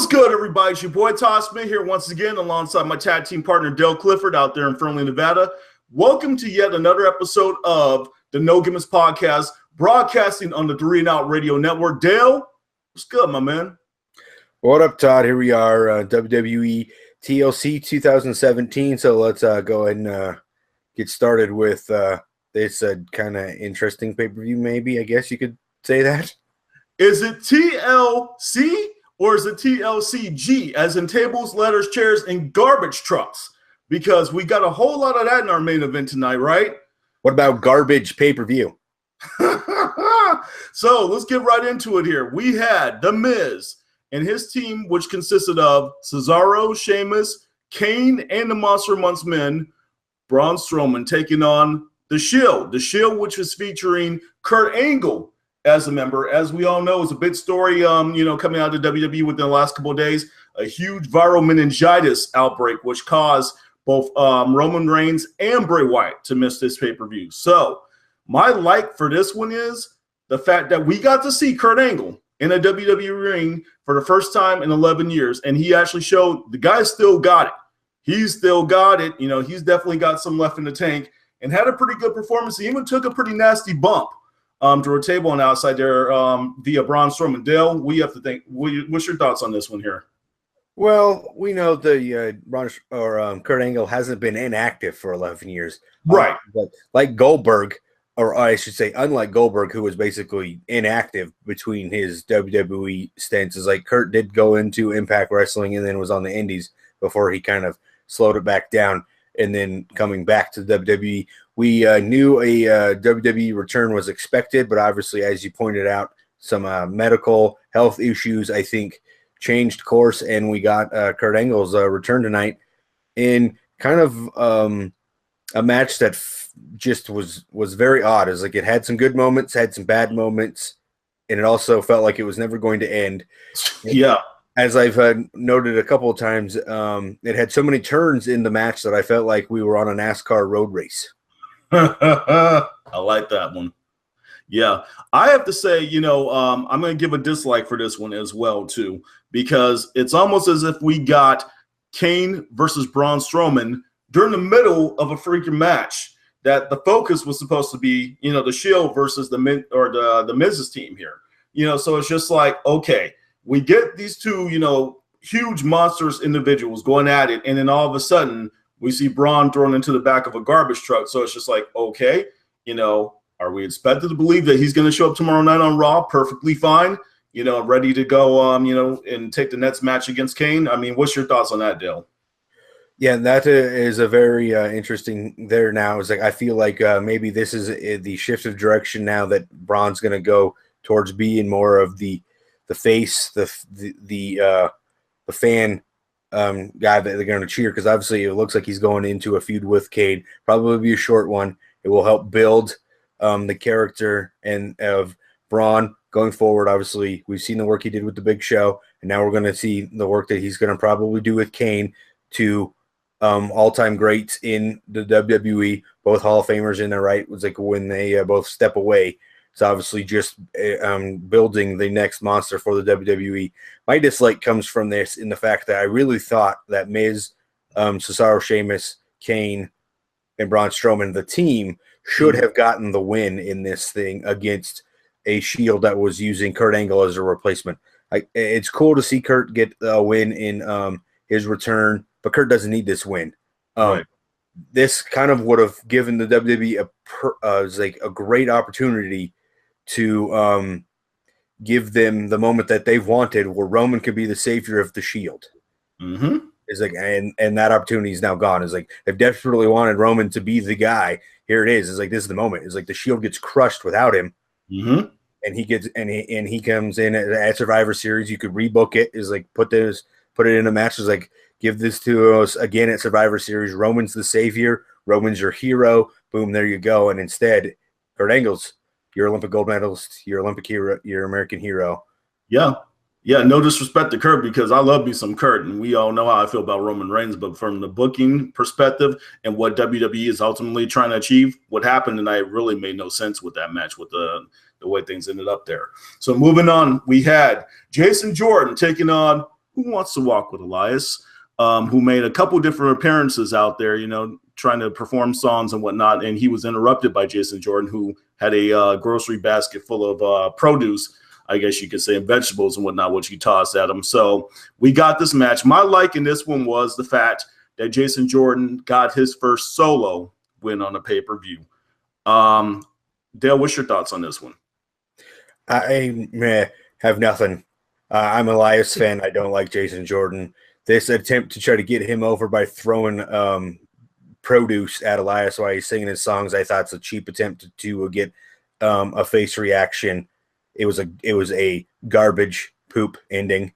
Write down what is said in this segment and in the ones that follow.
What's good, everybody? It's your boy Todd Smith here once again alongside my tag team partner Dale Clifford out there in Fernley, Nevada. Welcome to yet another episode of the No Gimmicks podcast, broadcasting on the 3 and Out Radio Network. Dale, what's good, my man? What up, Todd? Here we are, WWE TLC 2017. So let's go ahead and get started with this kind of interesting pay-per-view, maybe. I guess you could say that. Is it TLC or is it TLCG, as in tables, letters, chairs, and garbage trucks? Because we got a whole lot of that in our main event tonight, right? What about garbage pay-per-view? So let's get right into it here. We had The Miz and his team, which consisted of Cesaro, Sheamus, Kane, and the Monster Month's men, Braun Strowman, taking on The Shield. The Shield, which was featuring Kurt Angle as a member. As we all know, it's a big story, coming out of WWE within the last couple of days. A huge viral meningitis outbreak, which caused both Roman Reigns and Bray Wyatt to miss this pay-per-view. So my like for this one is the fact that we got to see Kurt Angle in a WWE ring for the first time in 11 years, and he actually showed the guy still got it. He's still got it. You know, he's definitely got some left in the tank and had a pretty good performance. He even took a pretty nasty bump to a table on the outside there via Braun Strowman. Dale, we have to think. What's your thoughts on this one here? Well, we know the Kurt Angle hasn't been inactive for 11 years. Right. But like Goldberg, or I should say, unlike Goldberg, who was basically inactive between his WWE stints, is like Kurt did go into Impact Wrestling and then was on the Indies before he kind of slowed it back down and then coming back to WWE. We knew a WWE return was expected, but obviously, as you pointed out, some medical health issues, I think, changed course, and we got Kurt Angle's return tonight in kind of a match that just was very odd. It's like it had some good moments, had some bad moments, and it also felt like it was never going to end. Yeah. As I've noted a couple of times, it had so many turns in the match that I felt like we were on a NASCAR road race. I like that one. Yeah. I have to say, I'm going to give a dislike for this one as well, too, because it's almost as if we got Kane versus Braun Strowman during the middle of a freaking match that the focus was supposed to be, the Shield versus the Miz's team here. So it's just like, okay, we get these two, huge monstrous individuals going at it, and then all of a sudden we see Braun thrown into the back of a garbage truck. So it's just like, okay, are we expected to believe that he's going to show up tomorrow night on Raw perfectly fine, ready to go, and take the next match against Kane? I mean, what's your thoughts on that, Dale? Yeah, that is a very interesting there now. It's like I feel like maybe this is the shift of direction now that Braun's going to go towards being more of the face, the fan guy that they're going to cheer, because obviously it looks like he's going into a feud with Kane. Probably be a short one. It will help build the character and of Braun going forward. Obviously, we've seen the work he did with the Big Show, and now we're going to see the work that he's going to probably do with Kane, to all-time greats in the WWE, both Hall of Famers in there, right? It was like when they both step away. It's obviously just building the next monster for the WWE. My dislike comes from this in the fact that I really thought that Miz, Cesaro, Sheamus, Kane, and Braun Strowman, the team, should have gotten the win in this thing against a Shield that was using Kurt Angle as a replacement. It's cool to see Kurt get a win in his return, but Kurt doesn't need this win. Right. This kind of would have given the WWE a great opportunity to give them the moment that they've wanted, where Roman could be the savior of the Shield. Mm-hmm. It's like, and that opportunity is now gone. It's like they've desperately wanted Roman to be the guy. Here it is. It's like, this is the moment. It's like the Shield gets crushed without him, mm-hmm. and he comes in at Survivor Series. You could rebook it. Is like put it in a match. Is like, give this to us again at Survivor Series. Roman's the savior. Roman's your hero. Boom, there you go. And instead, Kurt Angle's your Olympic gold medalist, your Olympic hero, your American hero. Yeah. Yeah, no disrespect to Kurt, because I love me some Kurt, and we all know how I feel about Roman Reigns. But from the booking perspective and what WWE is ultimately trying to achieve, what happened tonight really made no sense with that match, with the way things ended up there. So moving on, we had Jason Jordan taking on who wants to walk with Elias, who made a couple different appearances out there, trying to perform songs and whatnot. And he was interrupted by Jason Jordan, who had a grocery basket full of produce, I guess you could say, and vegetables and whatnot, which he tossed at him. So we got this match. My like in this one was the fact that Jason Jordan got his first solo win on a pay-per-view. Dale, what's your thoughts on this one? I have nothing. I'm an Elias fan. I don't like Jason Jordan. This attempt to try to get him over by throwing produce at Elias while he's singing his songs, I thought it's a cheap attempt to get a face reaction. It was a garbage poop ending,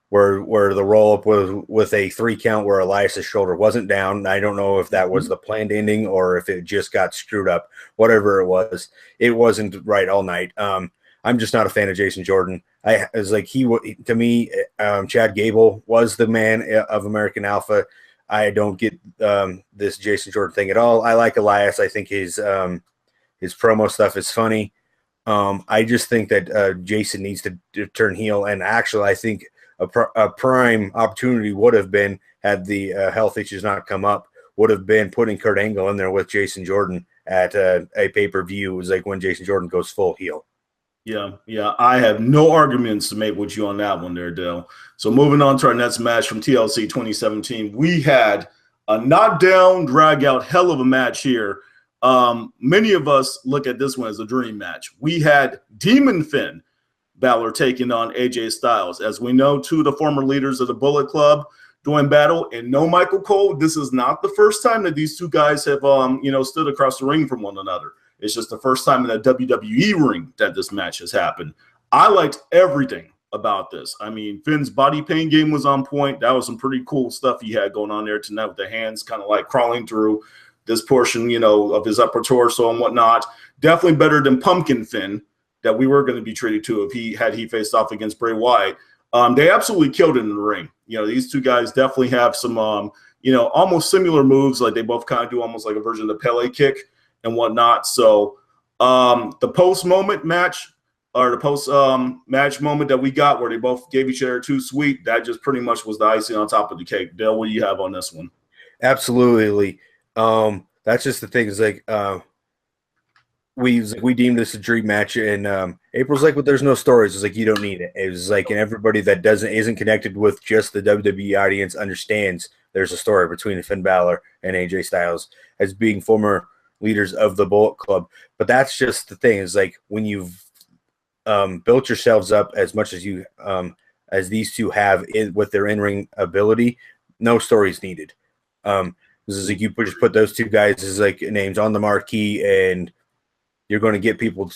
where the roll up was with a 3 count where Elias's shoulder wasn't down. I don't know if that was the planned ending or if it just got screwed up. Whatever it wasn't right all night. I'm just not a fan of Jason Jordan. To me, Chad Gable was the man of American Alpha. I don't get this Jason Jordan thing at all. I like Elias. I think his promo stuff is funny. I just think that Jason needs to turn heel. And actually, I think a prime opportunity would have been, had the health issues not come up, would have been putting Kurt Angle in there with Jason Jordan at a pay-per-view. It was like when Jason Jordan goes full heel. Yeah. I have no arguments to make with you on that one there, Dale. So moving on to our next match from TLC 2017, we had a knockdown, drag-out, hell of a match here. Many of us look at this one as a dream match. We had Demon Finn Balor taking on AJ Styles. As we know, 2 of the former leaders of the Bullet Club doing battle, and no Michael Cole. This is not the first time that these 2 guys have stood across the ring from one another. It's just the first time in a WWE ring that this match has happened. I liked everything about this. I mean, Finn's body paint game was on point. That was some pretty cool stuff he had going on there tonight with the hands kind of like crawling through this portion, of his upper torso and whatnot. Definitely better than Pumpkin Finn that we were going to be treated to if he faced off against Bray Wyatt. They absolutely killed it in the ring. These 2 guys definitely have some, almost similar moves. Like they both kind of do almost like a version of the Pele kick and whatnot. So the post-moment match, or the post-match moment that we got where they both gave each other 2 sweet, that just pretty much was the icing on top of the cake. Dale, what do you have on this one? Absolutely. That's just the thing. Is like we deemed this a dream match, and April's like, "Well, there's no stories." It's like, you don't need it. It was like, and everybody that isn't connected with just the WWE audience understands there's a story between Finn Balor and AJ Styles as being former leaders of the Bullet Club. But that's just the thing. Is like when you've built yourselves up as much as you as these 2 have with their in-ring ability, no stories needed. This is like you just put those 2 guys as like names on the marquee, and you're going to get people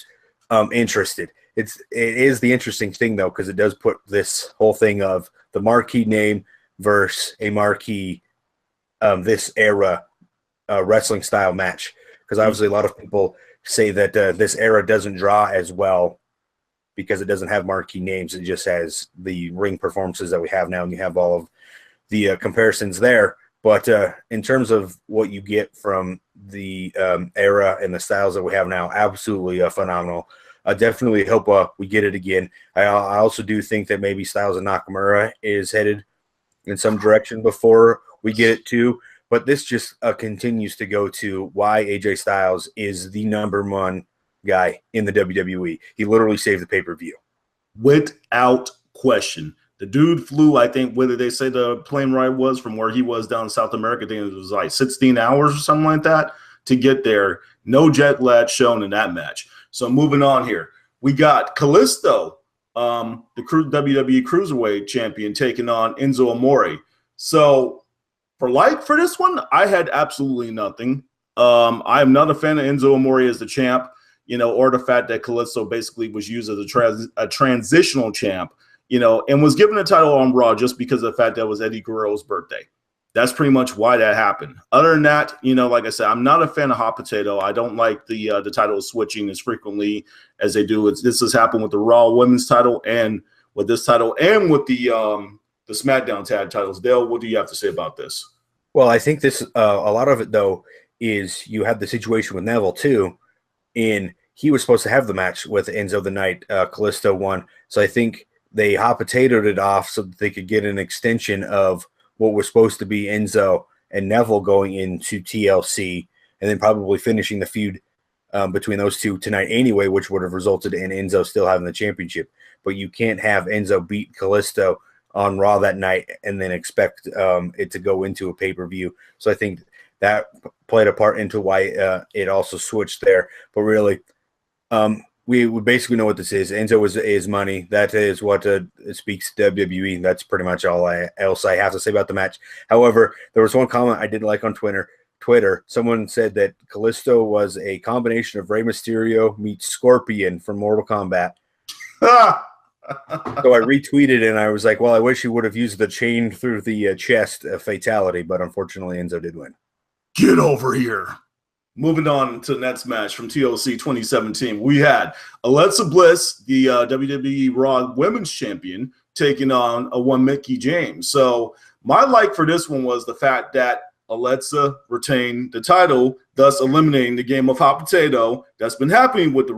interested. It is the interesting thing though, because it does put this whole thing of the marquee name versus a marquee this era wrestling style match. Because obviously a lot of people say that this era doesn't draw as well because it doesn't have marquee names. It just has the ring performances that we have now, and you have all of the comparisons there. But in terms of what you get from the era and the styles that we have now, absolutely phenomenal. I definitely hope we get it again. I also do think that maybe Styles and Nakamura is headed in some direction before we get it too. But this just continues to go to why AJ Styles is the #1 guy in the WWE. He literally saved the pay-per-view. Without question. The dude flew, I think, whether they say the plane ride was from where he was down in South America, I think it was like 16 hours or something like that to get there. No jet lag shown in that match. So moving on here, we got Kalisto, the WWE Cruiserweight champion, taking on Enzo Amore. So for this one, I had absolutely nothing. I am not a fan of Enzo Amore as the champ, or the fact that Kalisto basically was used as a transitional champ, and was given a title on Raw just because of the fact that it was Eddie Guerrero's birthday. That's pretty much why that happened. Other than that, like I said, I'm not a fan of hot potato. I don't like the title switching as frequently as they do. This has happened with the Raw Women's title and with this title and with the SmackDown tag titles. Dale, what do you have to say about this? Well, I think this a lot of it though is you have the situation with Neville too, in he was supposed to have the match with Enzo the night Kalisto won. So I think they hot potatoed it off so that they could get an extension of what was supposed to be Enzo and Neville going into TLC, and then probably finishing the feud between those two tonight anyway, which would have resulted in Enzo still having the championship. But you can't have Enzo beat Kalisto on Raw that night and then expect it to go into a pay-per-view. So I think that played a part into why it also switched there. But really, we basically know what this is. Enzo is money. That is what speaks to WWE. That's pretty much all else I have to say about the match. However, there was one comment I didn't like on Twitter. Someone said that Kalisto was a combination of Rey Mysterio meets Scorpion from Mortal Kombat. So I retweeted and I was like, well, I wish he would have used the chain through the chest fatality, but unfortunately Enzo did win. Get over here. Moving on to the next match from TLC 2017, we had Alexa Bliss, the WWE Raw Women's Champion, taking on one Mickie James. So my like for this one was the fact that Alexa retained the title, thus eliminating the game of hot potato that's been happening with the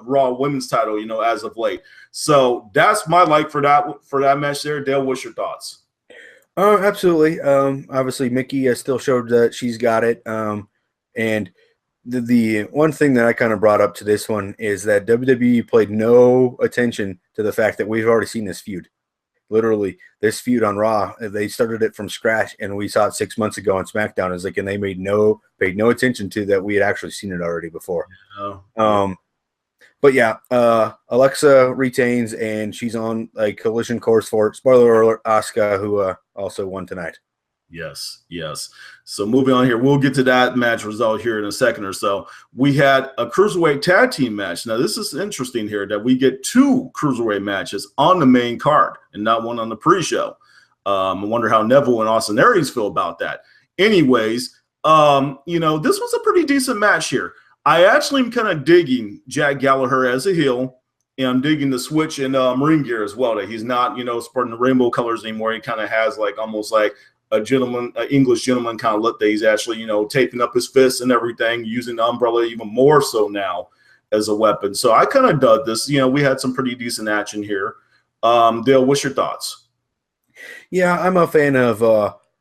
Raw Women's title, as of late. So that's my like for that match there. Dale, what's your thoughts? Absolutely. Obviously, Mickie still showed that she's got it. And the one thing that I kind of brought up to this one is that WWE played no attention to the fact that we've already seen this feud. Literally, this feud on Raw, they started it from scratch, and we saw it 6 months ago on SmackDown. It's like, and they paid no attention to that. We had actually seen it already before. Oh. But yeah, Alexa retains, and she's on a collision course for, spoiler alert, Asuka, who also won tonight. Yes. So moving on here, we'll get to that match result here in a second or so. We had a Cruiserweight tag team match. Now, this is interesting here that we get 2 Cruiserweight matches on the main card and not one on the pre-show. I wonder how Neville and Austin Aries feel about that. Anyways, this was a pretty decent match here. I actually am kind of digging Jack Gallagher as a heel, and I'm digging the switch in ring gear as well, that he's not, sporting the rainbow colors anymore. He kind of has almost like an English gentleman kind of look that he's actually, taping up his fists and everything, using the umbrella even more so now as a weapon. So I kind of dug this. We had some pretty decent action here. Dale, what's your thoughts? Yeah, I'm a fan of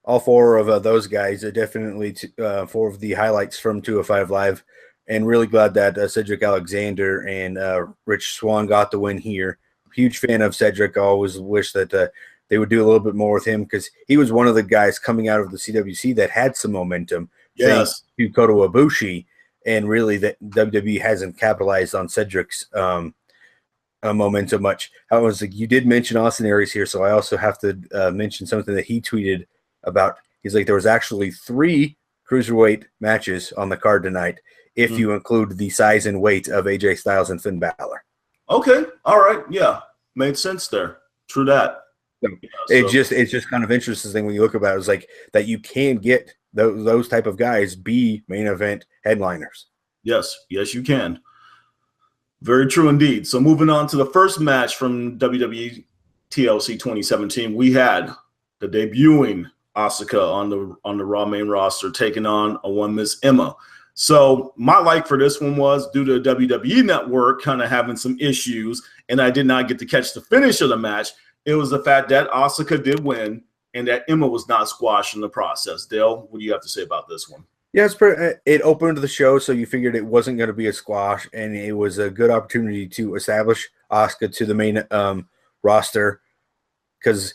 all 4 of those guys. Definitely 4 of the highlights from 205 Live, and really glad that Cedric Alexander and Rich Swann got the win here. Huge fan of Cedric. I always wish that they would do a little bit more with him, because he was one of the guys coming out of the CWC that had some momentum. Yes. Thanks to Kota Ibushi, and really that WWE hasn't capitalized on Cedric's momentum much. I was like, you did mention Austin Aries here, so I also have to mention something that he tweeted about. He's like, there was actually 3 Cruiserweight matches on the card tonight, if you include the size and weight of AJ Styles and Finn Balor. Okay. All right. Yeah. Made sense there. True that. It's just kind of interesting when you look about it. It's like that you can get those type of guys be main event headliners. Yes, you can. Very true indeed. So moving on to the first match from WWE TLC 2017, we had the debuting Asuka on the Raw main roster taking on a one Miss Emma. So my like for this one was due to WWE Network kind of having some issues, and I did not get to catch the finish of the match. It was the fact that Asuka did win and that Emma was not squashed in the process. Dale, what do you have to say about this one? Yeah, it opened the show, so you figured it wasn't going to be a squash, and it was a good opportunity to establish Asuka to the main roster, because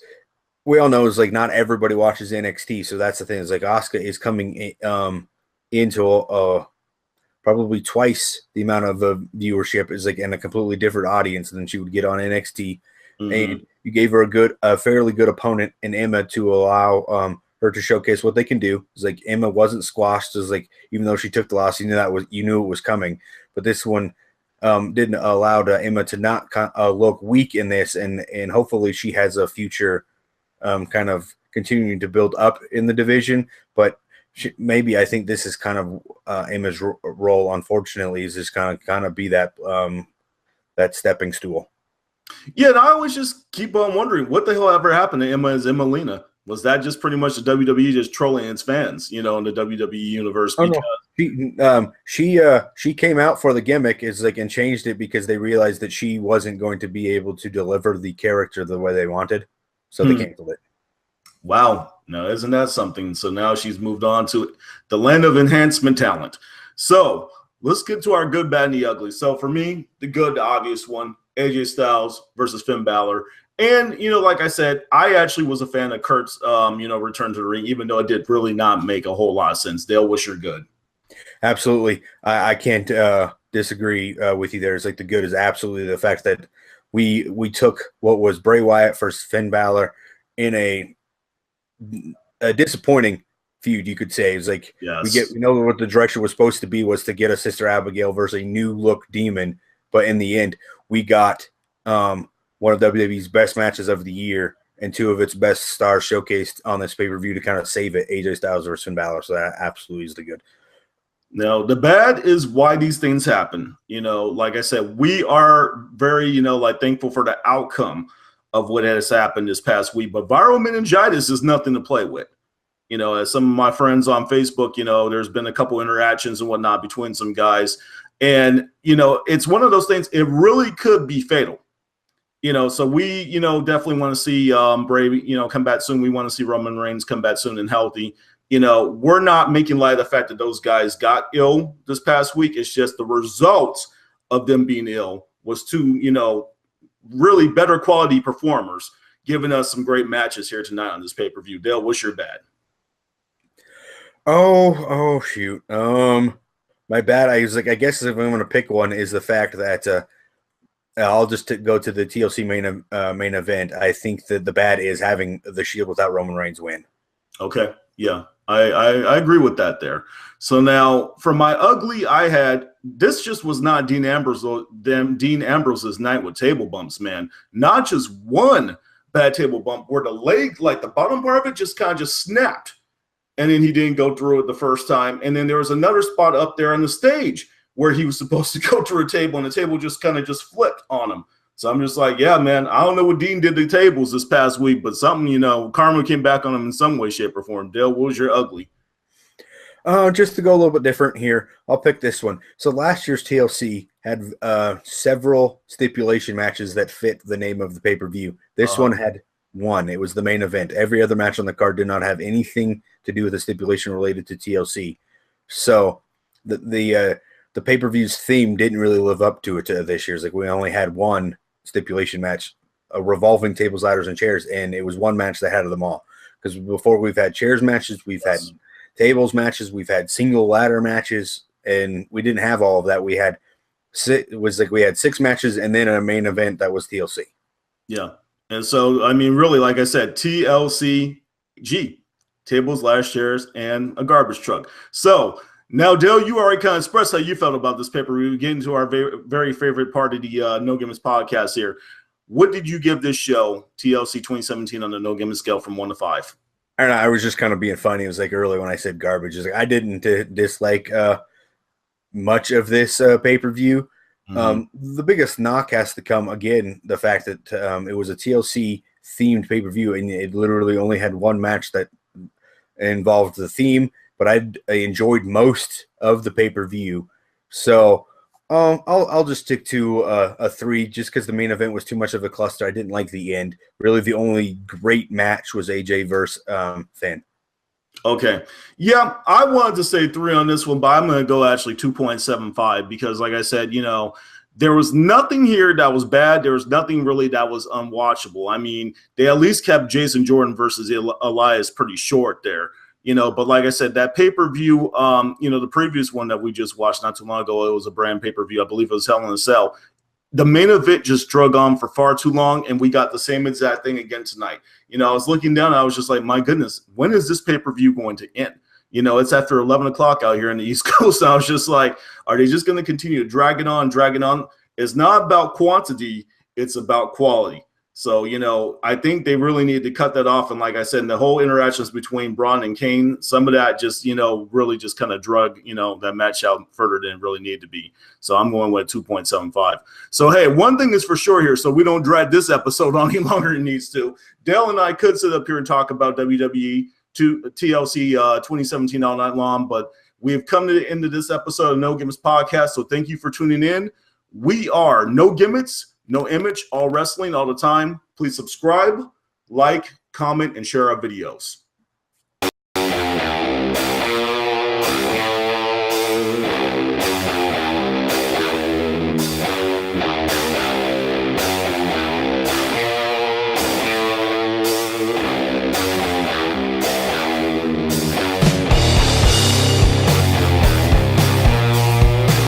we all know it's like not everybody watches NXT, so that's the thing. It's like Asuka is coming into probably twice the amount of viewership, is like in a completely different audience than she would get on NXT. And you gave her a fairly good opponent in Emma to allow her to showcase what they can do. It's like Emma wasn't squashed. It's like, even though she took the loss, you knew it was coming. But this one didn't allow Emma to not look weak in this, and hopefully she has a future kind of continuing to build up in the division. But maybe I think this is kind of Emma's role. Unfortunately, is just kind of be that that stepping stool. Yeah, and I always just keep on wondering what the hell ever happened to Emma as Emmalina. Was that just pretty much the WWE just trolling its fans, in the WWE universe? Because She came out for the gimmick and changed it because they realized that she wasn't going to be able to deliver the character the way they wanted, so they canceled it. Wow, now isn't that something? So now she's moved on to the land of enhancement talent. So let's get to our good, bad, and the ugly. So for me, the good, the obvious one, AJ Styles versus Finn Balor. And, like I said, I actually was a fan of Kurt's, return to the ring, even though it did really not make a whole lot of sense. Dale, what's your good? Absolutely. I can't disagree with you there. It's like the good is absolutely the fact that we took what was Bray Wyatt versus Finn Balor in a disappointing feud, you could say. It's like we know what the direction was supposed to be was to get a Sister Abigail versus a new look demon, but in the end, we got one of WWE's best matches of the year and two of its best stars showcased on this pay-per-view to kind of save it, AJ Styles versus Finn Balor. So that absolutely is the good. Now, the bad is why these things happen. Like I said, we are very, thankful for the outcome of what has happened this past week. But viral meningitis is nothing to play with. As some of my friends on Facebook, there's been a couple interactions and whatnot between some guys. And, it's one of those things, it really could be fatal. So we, definitely want to see Bray, come back soon. We want to see Roman Reigns come back soon and healthy. We're not making light of the fact that those guys got ill this past week. It's just the results of them being ill was two, really better quality performers giving us some great matches here tonight on this pay-per-view. Dale, what's your bad? Oh, shoot. My bad, I guess if I'm going to pick one, is the fact that I'll just go to the TLC main event. I think that the bad is having the Shield without Roman Reigns win. Okay, yeah, I agree with that there. So now for my ugly, this just was not Dean Ambrose's night with table bumps, man. Not just one bad table bump where the leg, like the bottom part of it, just kind of snapped. And then he didn't go through it the first time. And then there was another spot up there on the stage where he was supposed to go through a table, and the table just kind of flipped on him. So I'm just like, yeah, man, I don't know what Dean did to tables this past week, but something, karma came back on him in some way, shape, or form. Dale, what was your ugly? Just to go a little bit different here, I'll pick this one. So last year's TLC had several stipulation matches that fit the name of the pay-per-view. This one had one. It was the main event. Every other match on the card did not have anything to do with a stipulation related to TLC. So the pay-per-view's theme didn't really live up to it this year. It's like we only had one stipulation match, revolving tables, ladders, and chairs, and it was one match that had them all. Because before we've had chairs matches, we've had tables matches, we've had single ladder matches, and we didn't have all of that. We had we had 6 matches and then a main event that was TLC. Yeah. And so, I mean, really, like I said, TLCG, tables, ladders, chairs, and a garbage truck. So now, Dale, you already kind of expressed how you felt about this pay-per-view. Getting to our very, very favorite part of the No Gimmicks podcast here. What did you give this show, TLC 2017, on the No Gimmicks scale from 1 to 5? I don't know. I was just kind of being funny. It was like earlier when I said garbage. It's like I didn't dislike much of this pay-per-view. Mm-hmm. The biggest knock has to come, again, the fact that it was a TLC-themed pay-per-view, and it literally only had one match that involved the theme, but I enjoyed most of the pay-per-view. So I'll just stick to a 3 just because the main event was too much of a cluster. I didn't like the end. Really, the only great match was AJ versus Finn. Okay. Yeah, I wanted to say 3 on this one, but I'm going to go actually 2.75 because, like I said, there was nothing here that was bad. There was nothing really that was unwatchable. I mean, they at least kept Jason Jordan versus Elias pretty short there. But like I said, that pay-per-view, the previous one that we just watched not too long ago, it was a brand pay-per-view. I believe it was Hell in a Cell. The main event just drug on for far too long, and we got the same exact thing again tonight. I was looking down, and I was just like, my goodness, when is this pay-per-view going to end? It's after 11 o'clock out here in the East Coast. And I was just like, are they just going to continue to drag it on? It's not about quantity. It's about quality. So, I think they really need to cut that off. And like I said, in the whole interactions between Braun and Kane, some of that just, really just kind of drug, that match out further than it really needed to be. So I'm going with 2.75. So, hey, one thing is for sure here, so we don't drag this episode on any longer than it needs to. Dale and I could sit up here and talk about WWE TLC 2017 all night long, but We have come to the end of this episode of No Gimmicks Podcast, so thank you for tuning in. We are No Gimmicks, No Image, all wrestling all the time. Please subscribe, like, comment, and share our videos.